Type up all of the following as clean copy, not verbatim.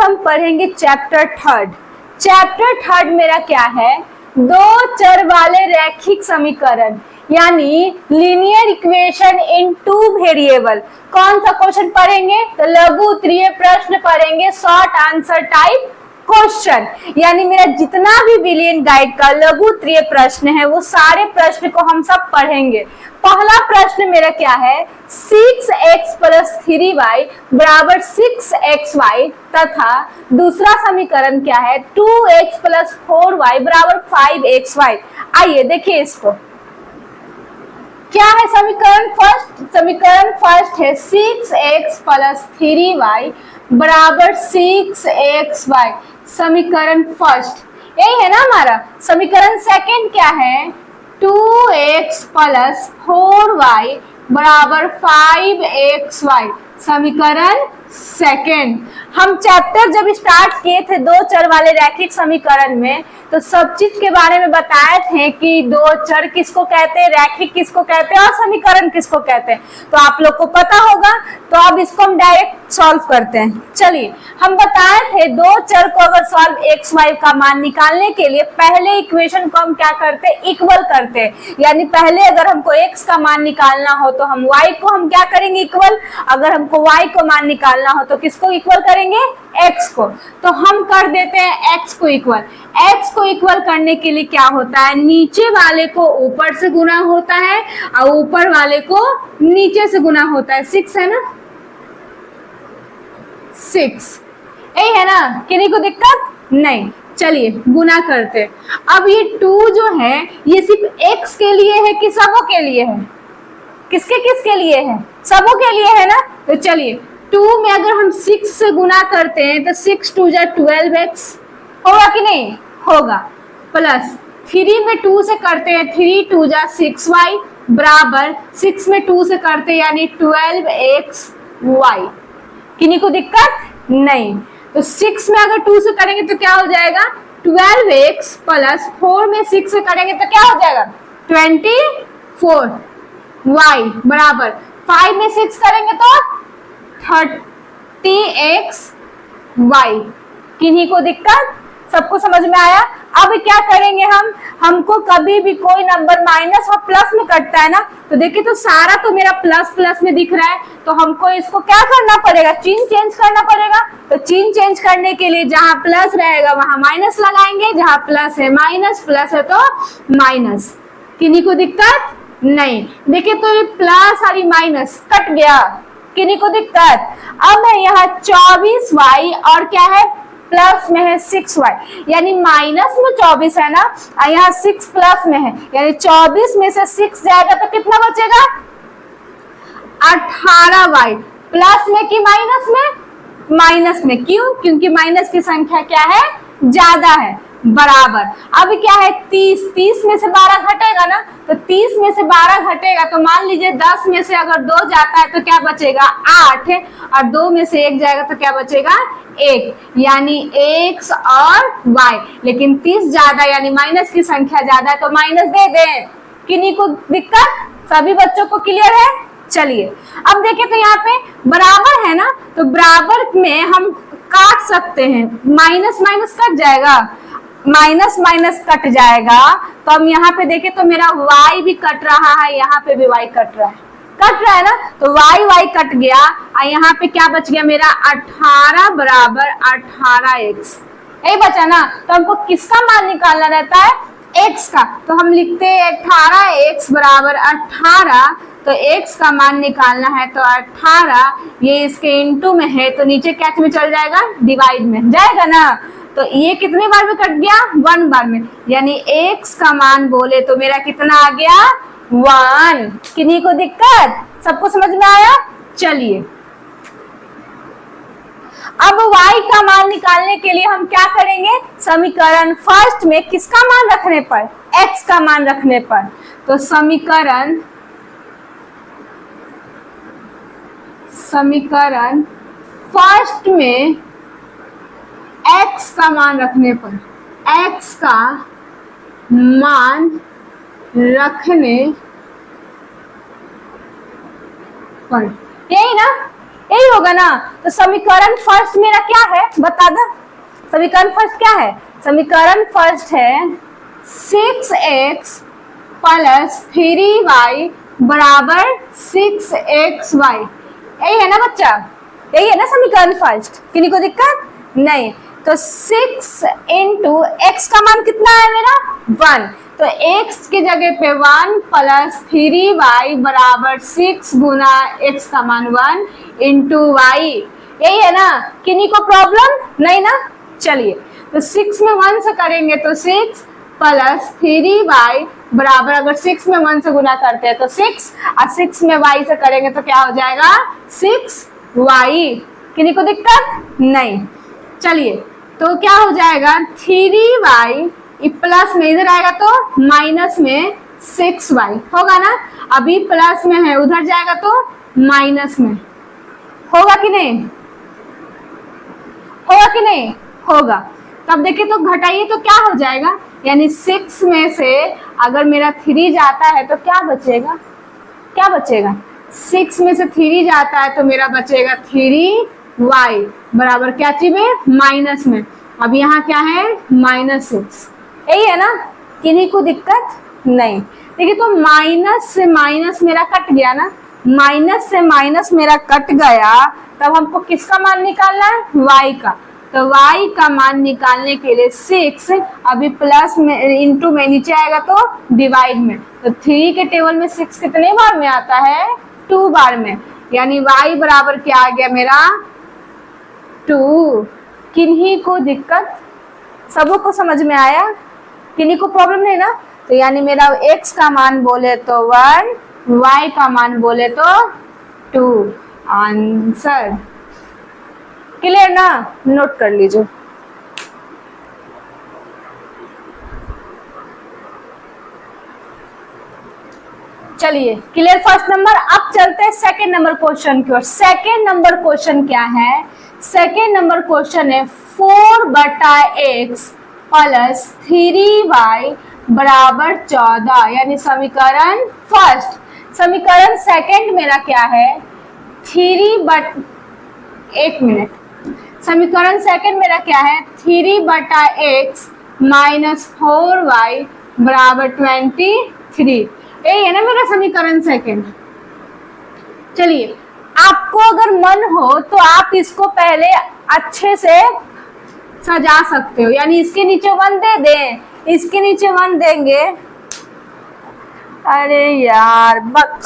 हम पढ़ेंगे chapter third. Chapter third मेरा क्या है, दो चर वाले रैखिक समीकरण यानी linear equation in two variable. कौन सा क्वेश्चन पढ़ेंगे, तो लघु उत्तरीय प्रश्न पढ़ेंगे, शॉर्ट आंसर टाइप क्वेश्चन। यानी मेरा जितना भी बिलियन गाइड का लघु उत्तरीय प्रश्न है वो सारे प्रश्न को हम सब पढ़ेंगे। पहला प्रश्न मेरा क्या है, 6x + 3y = 6xy तथा दूसरा समीकरण क्या है, 2x + 4y = 5xy। आइए देखिए इसको, क्या है समीकरण फर्स्ट है 6x + 3y = 6xy, समीकरण फर्स्ट यही है ना हमारा। समीकरण सेकंड क्या है, 2x + 4y = 5xy, समीकरण सेकंड। हम चैप्टर जब स्टार्ट किए थे दो चर वाले रैखिक समीकरण में, तो सब चीज के बारे में बताए थे कि दो चर किसको कहते हैं, रैखिक किसको कहते हैं और समीकरण किसको कहते हैं, तो आप लोग को पता होगा। तो अब इसको हम डायरेक्ट सॉल्व करते हैं। चलिए, हम बताए थे दो चर को अगर सॉल्व एक्स वाई का मान निकालने के लिए पहले इक्वेशन को हम क्या करते हैं, इक्वल करते हैं। यानी पहले अगर हमको एक्स का मान निकालना हो तो हम वाई को हम क्या करेंगे, इक्वल। अगर हमको वाई को मान निकालना हो तो किसको इक्वल करेंगे, एक्स को। तो हम कर देते हैं एक्स को इक्वल। एक्स को इक्वल करने के लिए क्या होता है, नीचे वाले को ऊपर से गुना होता है और ऊपर वाले को नीचे से गुना होता है। 6 है ना, 6 यही है ना, किसी को दिक्कत नहीं। चलिए गुना करते। अब ये 2 जो है ये सिर्फ एक्स के लिए है कि सबों के लिए है, किसके लिए है, सबों के लिए है ना। तो चलिए 2 में अगर हम 6 से गुना करते हैं तो 6 2 जा 12x होगा कि नहीं, होगा। प्लस 3 में 2 से करते हैं, 3 2 जा 6y बराबर 6 में 2 से करते हैं यानी 12xy। किन्हीं को दिक्कत नहीं। तो 6 में अगर 2 से करेंगे तो क्या हो जाएगा, 12x प्लस 4 में 6 से करेंगे तो क्या हो जाएगा, 24y बराबर 5 में 6 करेंगे तो 30xy। किन्हीं को दिक्कत, सबको समझ में आया। अब क्या करेंगे हमको कभी भी कोई नंबर माइनस और प्लस में कटता है ना, तो देखिए तो सारा तो मेरा प्लस प्लस में दिख रहा है, तो हमको इसको क्या करना पड़ेगा, चिन्ह चेंज करना पड़ेगा। तो चिन्ह चेंज करने के लिए जहां प्लस रहेगा वहां माइनस लगाएंगे, जहां प्लस है माइनस, प्लस है तो माइनस। किन्हीं को दिक्कत नहीं। देखिए तो ये प्लस और माइनस कट गया, किन्हीं को दिक्कत। अब है यहाँ 24y और क्या है, प्लस में है 6y, यानी माइनस में 24 है ना, और यहाँ 6 प्लस में है, यानी 24 में से 6 जाएगा तो कितना बचेगा, 18y। प्लस में कि माइनस में, माइनस में। क्यों, क्योंकि माइनस की संख्या क्या है, ज्यादा है, बराबर। अब क्या है 30 में से 12 घटेगा ना, तो 30 में से 12 घटेगा तो मान लीजिए 10 में से अगर 2 जाता है तो क्या बचेगा, 8, और 2 में से 1 जाएगा तो क्या बचेगा, 1, यानी x और y। लेकिन 30 ज्यादा यानी माइनस की संख्या ज्यादा है तो माइनस दे दें। किन्हीं को दिक्कत, सभी बच्चों को क्लियर है। चलिए अब देखिए तो यहाँ पे बराबर है ना, तो बराबर में हम काट सकते हैं, माइनस माइनस कट जाएगा, माइनस माइनस कट जाएगा। तो हम यहाँ पे देखें तो मेरा y भी कट रहा है, यहाँ पे भी y कट रहा है ना, तो y कट गया और यहाँ पे क्या बच गया मेरा 18 बराबर 18x, यही बचा ना। तो हमको किसका मान निकालना रहता है, x का। तो हम लिखते हैं 18x बराबर 18, तो x का मान निकालना है तो 18, ये इसके इनटू में है तो नीचे क्या में चल जाएगा, डिवाइड में जाएगा ना। तो ये कितने बार में कट गया, 1 बार में, यानी x का मान बोले तो मेरा कितना आ गया, 1। किन्हीं को दिक्कत, सबको समझ में आया। चलिए अब y का मान निकालने के लिए हम क्या करेंगे, समीकरण फर्स्ट में किसका मान रखने पर, x का मान रखने पर। तो समीकरण फर्स्ट में x का मान रखने पर, x का मान रखने पर, यही ना, यही होगा ना। तो समीकरण फर्स्ट मेरा क्या है बता दो, समीकरण फर्स्ट क्या है? समीकरण फर्स्ट है 6x प्लस 3y बराबर 6xy। यही है ना बच्चा, यही है ना समीकरण फर्स्ट, किन्हीं को दिक्कत नहीं। तो 6 इंटू एक्स का मान कितना है मेरा 1, तो x की जगह पे 1 प्लस 3y बराबर 6 गुना x का मान 1 इंटू वाई। यही है ना, किन्हीं को प्रॉब्लम नहीं ना। चलिए तो 6 में 1 से करेंगे तो 6 प्लस 3y बराबर, अगर 6 में 1 से गुना करते हैं तो 6 और 6 में y से करेंगे तो क्या हो जाएगा 6y। किन्हीं को दिक्कत नहीं। चलिए तो क्या हो जाएगा 3y प्लस में इधर आएगा तो माइनस में 6y होगा ना। अभी प्लस में है, उधर जाएगा तो माइनस में होगा कि नहीं, होगा कि नहीं होगा। तब देखिए तो घटाइए तो क्या हो जाएगा, यानी 6 में से अगर मेरा 3 जाता है तो क्या बचेगा, क्या बचेगा 6 में से 3 जाता है तो मेरा बचेगा 3y बराबर क्या चीज है माइनस में। अब यहाँ क्या है -6, यही है ना, किन्हीं को दिक्कत नहीं। देखिए तो माइनस से माइनस मेरा कट गया ना, माइनस से माइनस मेरा कट गया, तब हमको किसका मान निकालना है y का। तो y का मान निकालने के लिए 6 अभी प्लस में इंटू में नीचे आएगा तो डिवाइड में, तो 3 के टेबल में 6 कितने बार में आता है 2 बार में, यानी y बराबर क्या आ गया मेरा 2। किन्हीं को दिक्कत, सबों को समझ में आया, किन्हीं को प्रॉब्लम नहीं ना। तो यानी मेरा x का मान बोले तो 1, y का मान बोले तो 2, आंसर क्लियर ना, नोट कर लीजिए। चलिए क्लियर फर्स्ट नंबर। अब चलते हैं सेकंड नंबर क्वेश्चन की ओर। सेकंड नंबर क्वेश्चन क्या है, सेकंड नंबर क्वेश्चन है 4/x प्लस 3y बराबर 14, यानी समीकरण फर्स्ट। समीकरण सेकंड मेरा क्या है 1 मिनट, समीकरण सेकंड मेरा क्या है 3/x माइनस 4y बराबर 23, यही है ना मेरा समीकरण सेकंड। चलिए आपको अगर मन हो तो आप इसको पहले अच्छे से सजा सकते हो, यानी इसके नीचे 1 दे दें, इसके नीचे 1 देंगे, अरे यार बक।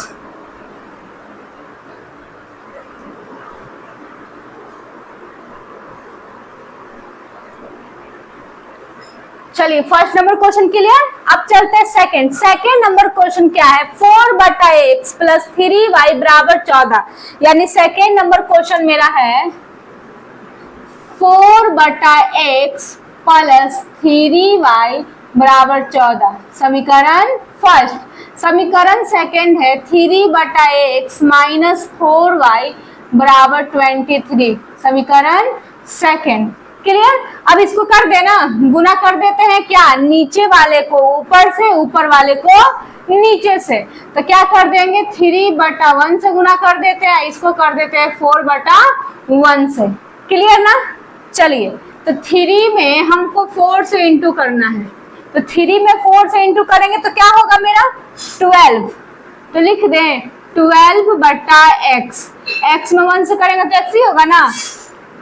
चलिए फर्स्ट नंबर क्वेश्चन क्लियर। अब चलते हैं सेकंड। सेकंड नंबर क्वेश्चन क्या है 4/x प्लस 3y बराबर 14, यानी सेकंड नंबर क्वेश्चन मेरा है 4/x प्लस 3y बराबर 14, समीकरण फर्स्ट। समीकरण सेकंड है 3/x माइनस 4y बराबर 23, समीकरण सेकंड क्लियर। अब इसको कर देना, गुना कर देते हैं क्या, नीचे वाले को ऊपर से, ऊपर वाले को नीचे से। तो क्या कर देंगे 3/1 से गुना कर देते हैं, इसको कर देते हैं 4/1 से, क्लियर ना। चलिए तो 3 में हमको 4 से इंटू करना है, तो 3 में 4 से इंटू करेंगे तो क्या होगा मेरा 12, तो लिख दें 12/x, x में 1 से करेंगे तो x ही होगा ना,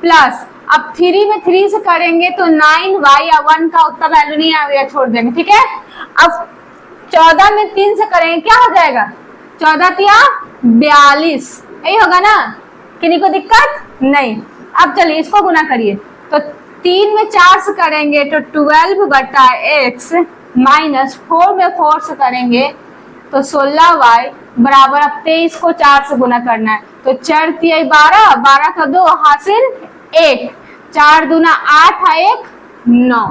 प्लस अब 3 में 3 से करेंगे तो 9y या 1 का उतना वैल्यू नहीं आएगा, छोड़ देंगे, ठीक है। अब 14 में 3 से करेंगे क्या हो जाएगा 14 या 42, यही होगा ना, किन्हीं को दिक्कत नहीं। अब चलिए इसको गुना करिए, तो 3 में 4 से करेंगे तो 12/x माइनस 4 में 4 से करेंगे तो 16y बराबर, अब 23 को 4 से गुना करना है, तो 4 × 12, 12 का 2 हासिल 1, 4 दूना 8 है 1 9,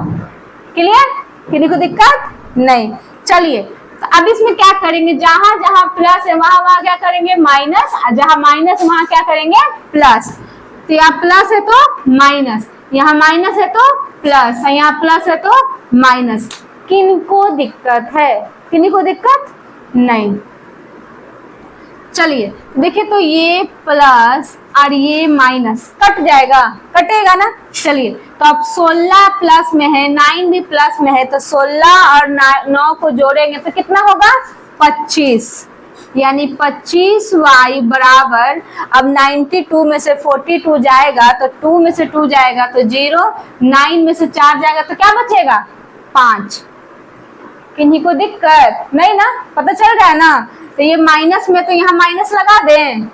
क्लियर, किन्हीं को दिक्कत नहीं। चलिए तो अब इसमें क्या करेंगे, जहां जहां प्लस है वहां वहां क्या करेंगे माइनस, जहां माइनस वहां क्या करेंगे प्लस। तो यहाँ प्लस है तो माइनस, यहाँ माइनस है तो प्लस, यहाँ प्लस है तो माइनस, किनको दिक्कत है, किन्हीं को दिक्कत नहीं। चलिए देखिए तो ये प्लस और ये माइनस कट जाएगा, कटेगा ना। चलिए तो अब 16 प्लस में है, 9 भी प्लस में है, तो 16 और 9 को जोड़ेंगे तो कितना होगा 25, यानी 25y बराबर, अब 92 में से 42 जाएगा तो 2 में से 2 जाएगा तो 0, 9 में से 4 जाएगा तो क्या बचेगा 5। किन्हीं को दिक्कत नहीं ना, पता चल रहा है ना। तो ये माइनस में तो यहाँ माइनस लगा दें,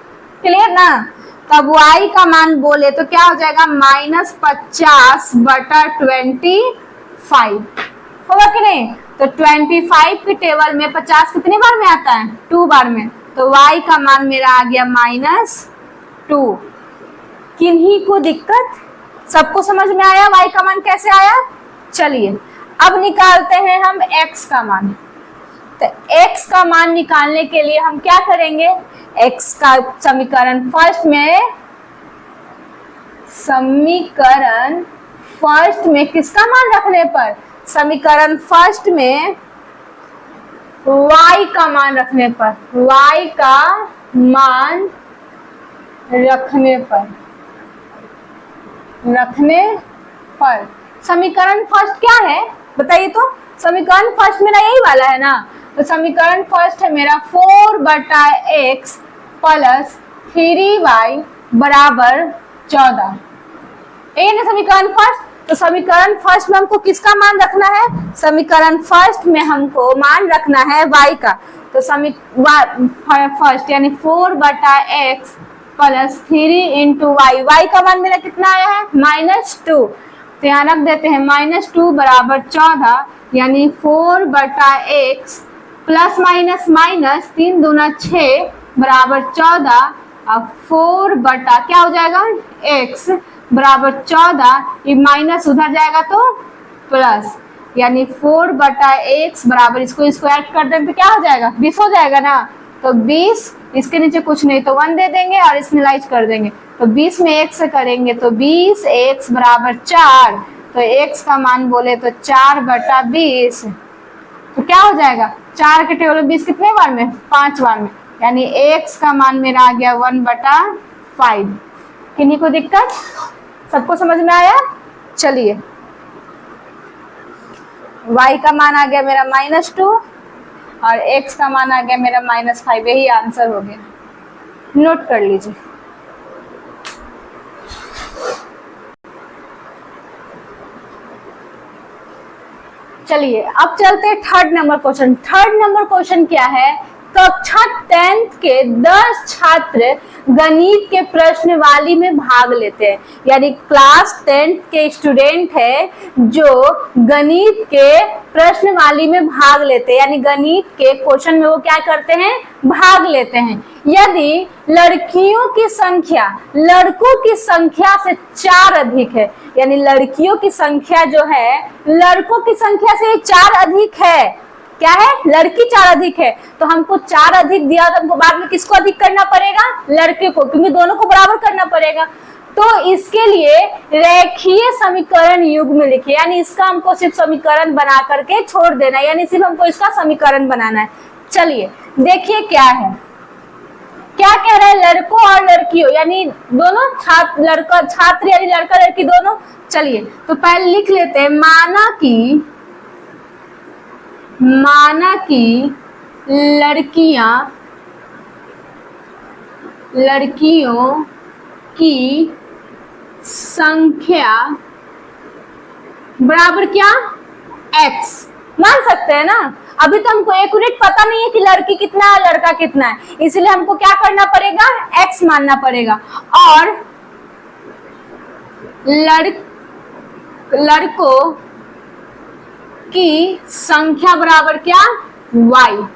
क्लियर ना। तब y का मान बोले तो क्या हो जाएगा -50/25 होगा कि नहीं। तो 25 के टेबल में 50 कितने बार में आता है 2 बार में, तो y का मान मेरा आ गया -2। किन्हीं को दिक्कत, सबको समझ में आया y का मान कैसे आया। चलिए अब निकालते हैं हम x का मान। तो x का मान निकालने के लिए हम क्या करेंगे, x का समीकरण फर्स्ट में किसका मान रखने पर, समीकरण फर्स्ट में y का मान रखने पर, y का मान रखने पर समीकरण फर्स्ट क्या है बताइए। तो समीकरण फर्स्ट मेरा यही वाला है ना। तो समीकरण फर्स्ट है मेरा 4/x प्लस 3y बराबर 14, यही ना समीकरण फर्स्ट। तो समीकरण फर्स्ट में हमको किसका मान रखना है, समीकरण फर्स्ट में हमको मान रखना है y का। तो फर्स्ट यानी 4/x प्लस 3 × y का मान मेरा कितना आया है -2, तो यहाँ रख देते हैं -2 बराबर 14, यानी 4/x प्लस माइनस माइनस 3 दूना 6 बराबर 14। अब 4 बटा क्या हो जाएगा x बराबर 14, ये माइनस उधर जाएगा तो प्लस, यानी 4/x बराबर, इसको स्क्वायर कर देंगे तो क्या हो जाएगा 20 हो जाएगा ना। तो 20, इसके नीचे कुछ नहीं तो 1 दे देंगे और इसमें लाइज कर देंगे, तो 20 में x करेंगे तो 20x बराबर 4, तो x का मान बोले तो 4/20, तो क्या हो जाएगा 4 के टेबल 20 कितने बार में 5 बार में, यानी x का मान मेरा आ गया 1/5। किन्हीं को दिक्कत, सबको समझ में आया। चलिए y का मान आ गया मेरा -2 और x का मान आ गया मेरा -5, यही आंसर हो गया, नोट कर लीजिए। चलिए अब चलते हैं third number question. Third number question क्या है, कक्षा 10th के 10 छात्र गणित के प्रश्नवाली में भाग लेते हैं, यानी क्लास 10th के स्टूडेंट है जो गणित के प्रश्नवाली में भाग लेते हैं, यानी गणित के क्वेश्चन में वो क्या करते हैं भाग लेते हैं। यदि लड़कियों की संख्या लड़कों की संख्या से 4 अधिक है, यानी लड़कियों की संख्या जो है लड़कों की संख्या से 4 अधिक है, क्या है लड़की 4 अधिक है, तो हमको 4 अधिक दिया तो हमको बाद में किसको अधिक करना पड़ेगा लड़के को, क्योंकि दोनों को बराबर करना पड़ेगा। तो इसके लिए रेखीय समीकरण युग्म लिखिए, यानी इसका हमको सिर्फ समीकरण बना करके छोड़ देना है, यानी सिर्फ हमको इसका समीकरण बनाना है। चलिए देखिए क्या है, क्या कह रहा है, लड़कों और लड़कियों यानी दोनों छात्र यानी लड़का लड़की दोनों। चलिए तो पहले लिख लेते हैं, माना कि लड़कियों की संख्या बराबर क्या x, मान सकते हैं ना। अभी तो हमको एक्यूरेट पता नहीं है कि लड़की कितना है लड़का कितना है, इसलिए हमको क्या करना पड़ेगा x मानना पड़ेगा, और लड़कों की संख्या बराबर क्या y।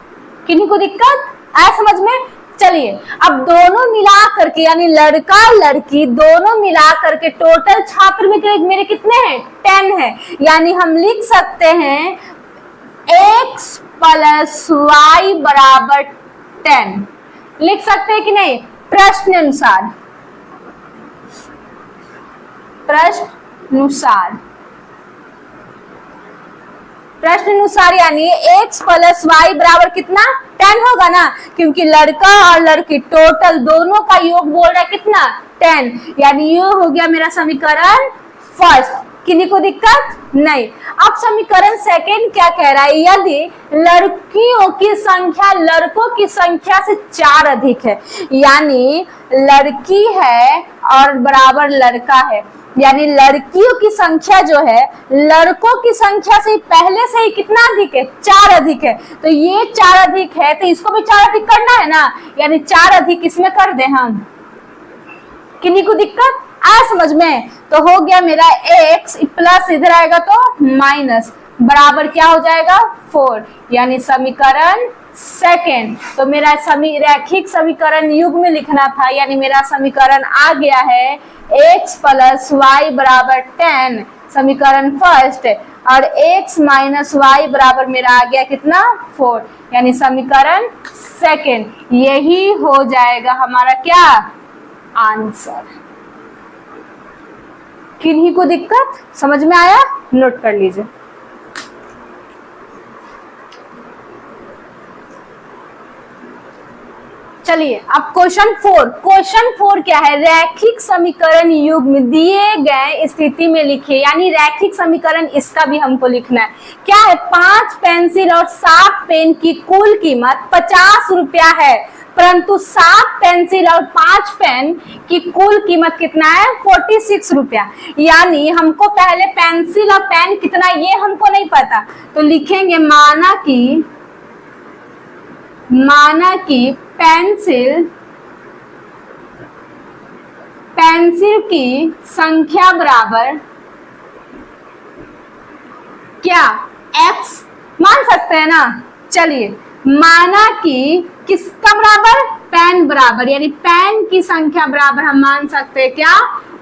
किन्हीं को दिक्कत आया समझ में। चलिए अब दोनों मिला करके यानी लड़का लड़की दोनों मिला करके टोटल छात्र में मेरे कितने हैं 10 है, यानी हम लिख सकते हैं x प्लस y बराबर 10, लिख सकते हैं कि नहीं प्रश्न अनुसार। प्रश्न अनुसार यानी x प्लस वाई बराबर कितना 10 होगा ना, क्योंकि लड़का और लड़की टोटल दोनों का योग बोल रहा है कितना 10, यानी ये हो गया मेरा समीकरण फर्स्ट। किन्हीं को दिक्कत नहीं। अब समीकरण सेकंड क्या कह रहा है, यदि लड़कियों की संख्या लड़कों की संख्या से 4 अधिक है, यानी लड़की है और बराबर लड़का है, यानी लड़कियों की संख्या जो है लड़कों की संख्या से पहले से ही कितना अधिक है 4 अधिक है, तो ये 4 अधिक है तो इसको भी 4 अधिक करना है ना, यानी 4 अधिक इसमें कर दे हम। किन्हीं को दिक्कत आया समझ में? तो हो गया मेरा x प्लस इधर आएगा तो माइनस बराबर क्या हो जाएगा 4, यानी समीकरण सेकेंड। तो मेरा रैखिक समीकरण युग्म में लिखना था, यानी मेरा समीकरण आ गया है x प्लस वाई बराबर 10 समीकरण फर्स्ट, और x माइनस वाई बराबर मेरा आ गया कितना 4, यानी समीकरण सेकेंड। यही हो जाएगा हमारा क्या आंसर। किन्हीं को दिक्कत समझ में आया? नोट कर लीजिए। चलिए अब क्वेश्चन 4। क्वेश्चन 4 क्या है, रैखिक समीकरण युग्म दिए गए स्थिति में लिखे, यानी रैखिक समीकरण इसका भी हमको लिखना है। क्या है, 5 पेंसिल और 7 पेन की कुल कीमत 50 रुपया है, परंतु 7 पेंसिल और 5 पेन की कुल कीमत कितना है 46 रुपया। यानी हमको पहले पेंसिल और पेन कितना ये हमको नहीं पता, तो लिखेंगे माना कि पेंसिल की संख्या बराबर क्या x मान सकते हैं ना। चलिए माना कि किसका बराबर, पेन बराबर, यानी पेन की संख्या बराबर हम मान सकते हैं क्या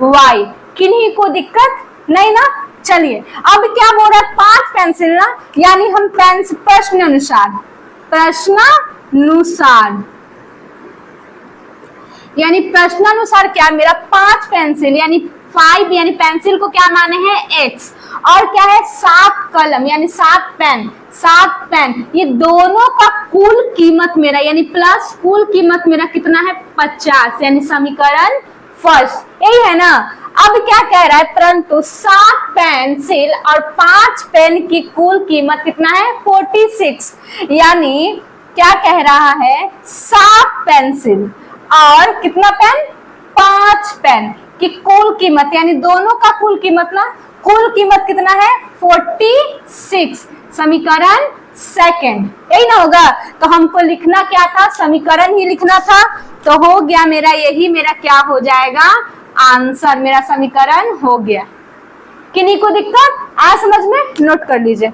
y। किन्हीं को दिक्कत नहीं ना। चलिए अब क्या बोल रहा है 5 पेंसिल ना, यानी हम प्रश्न अनुसार क्या मेरा 5 पेंसिल यानी 5, यानी पेंसिल को क्या माने हैं x, और क्या है 7 कलम यानी 7 पेन, ये दोनों का कुल कीमत मेरा यानी प्लस कुल कीमत मेरा कितना है 50, यानी समीकरण फर्स्ट। यही है ना। अब क्या कह रहा है, परंतु 7 पेंसिल और 5 पेन की कुल कीमत कितना है 46, यानी क्या कह रहा है 7 पेंसिल और कितना पेन 5 पेन की कुल कीमत, यानी दोनों का कुल कीमत ना, कुल कीमत कितना है 46, समीकरण सेकंड। यही ना होगा। तो हमको लिखना क्या था, समीकरण ही लिखना था, तो हो गया मेरा यही मेरा क्या हो जाएगा आंसर, मेरा समीकरण हो गया। किन्हीं को दिक्कत आ समझ में? नोट कर लीजिए।